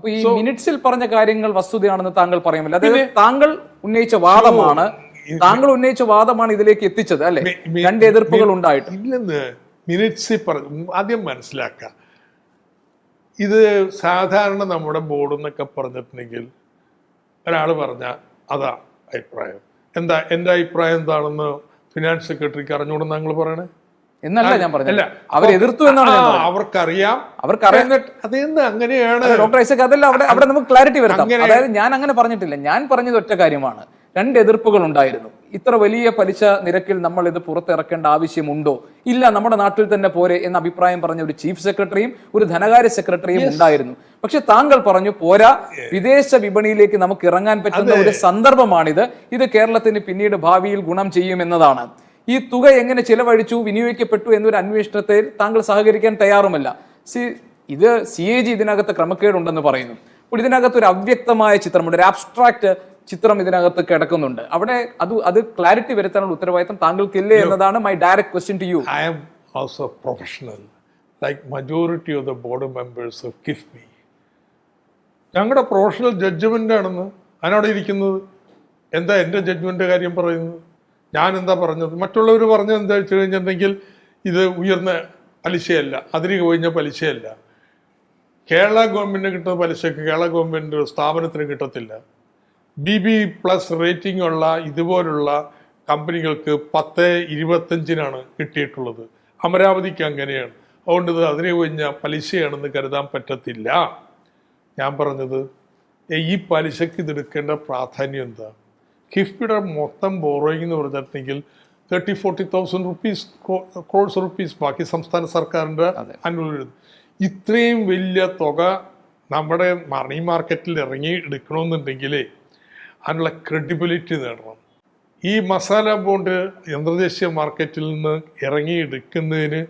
അപ്പൊ ഈ മിനിറ്റ്സിൽ പറഞ്ഞ കാര്യങ്ങൾ വസ്തുതയാണെന്ന് താങ്കൾ പറയുമല്ലോ, അതായത് താങ്കൾ ഉന്നയിച്ച വാദമാണ് ഇതിലേക്ക് എത്തിച്ചത് അല്ലെ? രണ്ട് എതിർപ്പുകൾ ഉണ്ടായിട്ട് ഇല്ലെന്ന് മിനിറ്റ്സിൽ ആദ്യം മനസ്സിലാക്കുക. ഇത് സാധാരണ നമ്മുടെ ബോർഡ് എന്നൊക്കെ പറഞ്ഞിട്ടുണ്ടെങ്കിൽ ഒരാൾ പറഞ്ഞ അതാ അഭിപ്രായം. എന്താ എൻ്റെ അഭിപ്രായം എന്താണെന്ന് ഫിനാൻസ് സെക്രട്ടറിക്ക് അറിഞ്ഞുകൊണ്ടെന്ന് ഞങ്ങൾ പറയണേ എന്നല്ല ഞാൻ പറഞ്ഞത്. അവർ എതിർത്തു എന്നാണ് അവർക്കറിയാം. അതെന്ത് അങ്ങനെയാണ് ഡോക്ടർ ഐസക്? അതല്ല, അവിടെ നമുക്ക് ക്ലാരിറ്റി വരുത്താം. അതായത് ഞാൻ അങ്ങനെ പറഞ്ഞിട്ടില്ല. ഞാൻ പറഞ്ഞത് ഒറ്റ കാര്യമാണ്, രണ്ട് എതിർപ്പുകൾ ഉണ്ടായിരുന്നു. ഇത്ര വലിയ പലിശ നിരക്കിൽ നമ്മൾ ഇത് പുറത്തിറക്കേണ്ട ആവശ്യമുണ്ടോ? ഇല്ല, നമ്മുടെ നാട്ടിൽ തന്നെ പോരെ എന്ന അഭിപ്രായം പറഞ്ഞ ഒരു ചീഫ് സെക്രട്ടറിയും ഒരു ധനകാര്യ സെക്രട്ടറിയും ഉണ്ടായിരുന്നു. പക്ഷെ താങ്കൾ പറഞ്ഞു പോരാ, വിദേശ വിപണിയിലേക്ക് നമുക്ക് ഇറങ്ങാൻ പറ്റുന്ന ഒരു സന്ദർഭമാണിത്, ഇത് കേരളത്തിന് പിന്നീട് ഭാവിയിൽ ഗുണം ചെയ്യുമെന്നതാണ്. ഈ തുക എങ്ങനെ ചിലവഴിച്ചു, വിനിയോഗിക്കപ്പെട്ടു എന്നൊരു അന്വേഷണത്തിൽ താങ്കൾ സഹകരിക്കാൻ തയ്യാറുമല്ല. ഇത് CAG ഇതിനകത്ത് ക്രമക്കേടുണ്ടെന്ന് പറയുന്നു. അപ്പോൾ ഇതിനകത്ത് ഒരു അവ്യക്തമായ ചിത്രമുണ്ട്, ഒരു ആബ്സ്ട്രാക്ട് ചിത്രം ഇതിനകത്ത് കിടക്കുന്നുണ്ട്. അവിടെ അത് ക്ലാരിറ്റി വരുത്താനുള്ള ഉത്തരവാദിത്തം താങ്കൾക്കില്ലേ എന്നതാണ് my direct question to you. I am also professional like majority of the board members of KIIFB. ഞങ്ങളുടെ പ്രൊഫഷണൽ ജഡ്ജ്മെന്റ് ആണെന്ന് അതിനവിടെ ഇരിക്കുന്നത്. എന്താ എൻ്റെ ജഡ്ജ്മെന്റ് കാര്യം പറയുന്നത്? ഞാൻ എന്താ പറഞ്ഞത്? മറ്റുള്ളവർ പറഞ്ഞത് എന്താ വെച്ച് കഴിഞ്ഞിട്ടുണ്ടെങ്കിൽ ഇത് ഉയർന്ന പലിശയല്ല, അതിന് കഴിഞ്ഞ പലിശയല്ല. കേരള ഗവൺമെന്റിന് കിട്ടുന്ന പലിശക്ക് കേരള ഗവൺമെന്റ് സ്ഥാപനത്തിന് കിട്ടത്തില്ല. BB+ റേറ്റിംഗ് ഉള്ള ഇതുപോലുള്ള കമ്പനികൾക്ക് 10-25 കിട്ടിയിട്ടുള്ളത്. അമരാവതിക്ക് അങ്ങനെയാണ്. അതുകൊണ്ട് ഇത് അതിന് കഴിഞ്ഞ പലിശയാണെന്ന് കരുതാൻ പറ്റത്തില്ല. ഞാൻ പറഞ്ഞത് ഈ പലിശക്ക് ഇതെടുക്കേണ്ട പ്രാധാന്യം എന്താ? കിഫ്ബിയുടെ മൊത്തം ബോറോയിങ് എന്ന് പറഞ്ഞിട്ടുണ്ടെങ്കിൽ 30-40,000 crores rupees ബാക്കി സംസ്ഥാന സർക്കാരിൻ്റെ അനുകൂലം. ഇത്രയും വലിയ തുക നമ്മുടെ മണി മാർക്കറ്റിൽ ഇറങ്ങി എടുക്കണമെന്നുണ്ടെങ്കിൽ അതിനുള്ള ക്രെഡിബിലിറ്റി നേടണം. ഈ മസാല ബോണ്ട് അന്തർദേശീയ മാർക്കറ്റിൽ നിന്ന് ഇറങ്ങി എടുക്കുന്നതിന്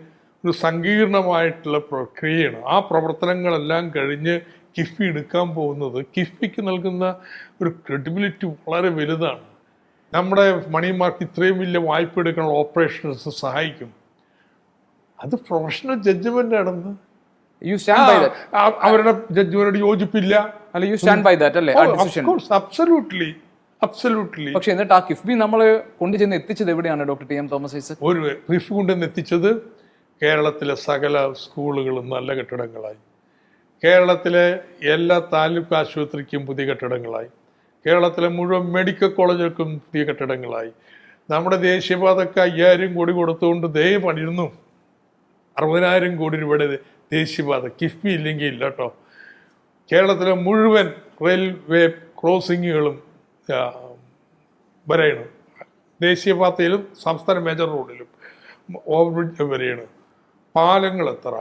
ഒരു സങ്കീർണമായിട്ടുള്ള പ്രക്രിയയാണ്. ആ പ്രവർത്തനങ്ങളെല്ലാം കഴിഞ്ഞ് കിഫ്ബി എടുക്കാൻ പോകുന്നത് കിഫ്ബിക്ക് നൽകുന്ന ഒരു ക്രെഡിബിലിറ്റി വളരെ വലുതാണ്. നമ്മുടെ മണി മാർക്കറ്റ് ഇത്രയും വലിയ വായ്പ എടുക്കാനുള്ള ഓപ്പറേഷൻസ് സഹായിക്കും. അത് പ്രൊഫഷണൽ ജഡ്ജ്മെന്റ് ആണെന്ന് അവരുടെ ജഡ്ജ്മെന്റിനോട് യോജിപ്പില്ല. പക്ഷെ എന്നിട്ട് ആ കിഫ്ബി നമ്മൾ കൊണ്ടുചെന്ന് എത്തിച്ചത് എവിടെയാണ് ഡോക്ടർ TM തോമസ് ഐസക്? ഒരു കിഫ്ബി കൊണ്ടുവന്ന് എത്തിച്ചത് കേരളത്തിലെ സകല സ്കൂളുകളും നല്ല കെട്ടിടങ്ങളായി, കേരളത്തിലെ എല്ലാ താലൂക്ക് ആശുപത്രിക്കും പുതിയ കെട്ടിടങ്ങളായി, കേരളത്തിലെ മുഴുവൻ മെഡിക്കൽ കോളേജുകൾക്കും പുതിയ കെട്ടിടങ്ങളായി. നമ്മുടെ ദേശീയപാതക്ക് 5000 കോടി കൊടുത്തുകൊണ്ട് പണിയുന്നു. 60,000 കോടി രൂപയുടെ ദേശീയപാത കിഫ്ബി ഇല്ലെങ്കിൽ ഇല്ല കേട്ടോ. കേരളത്തിലെ മുഴുവൻ റെയിൽവേ ക്രോസിങ്ങുകളും വരെയാണ്. ദേശീയപാതയിലും സംസ്ഥാന മേജർ റോഡിലും ഓവർബ്രിഡ്ജ് വരെയാണ്. പാലങ്ങൾ എത്ര?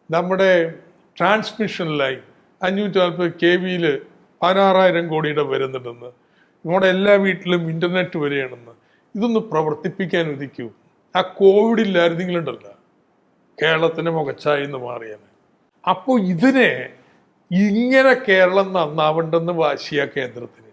നമ്മുടെ ട്രാൻസ്മിഷൻ ലൈൻ 540 kV 16,000 കോടിയുടെ വരുന്നുണ്ടെന്ന്. നമ്മുടെ എല്ലാ വീട്ടിലും ഇന്റർനെറ്റ് വരെയാണെന്ന്. ഇതൊന്ന് പ്രവർത്തിപ്പിക്കാൻ ഒതുക്കൂ. ആ കോവിഡ് ഇല്ലായിരുന്നെങ്കിലുണ്ടല്ലോ കേരളത്തിന് മുഖച്ചായി എന്ന് മാറിയാണ്. അപ്പോൾ ഇതിനെ ഇങ്ങനെ കേരളം നന്നാവണ്ടെന്ന് വാശിയ കേന്ദ്രത്തിന്.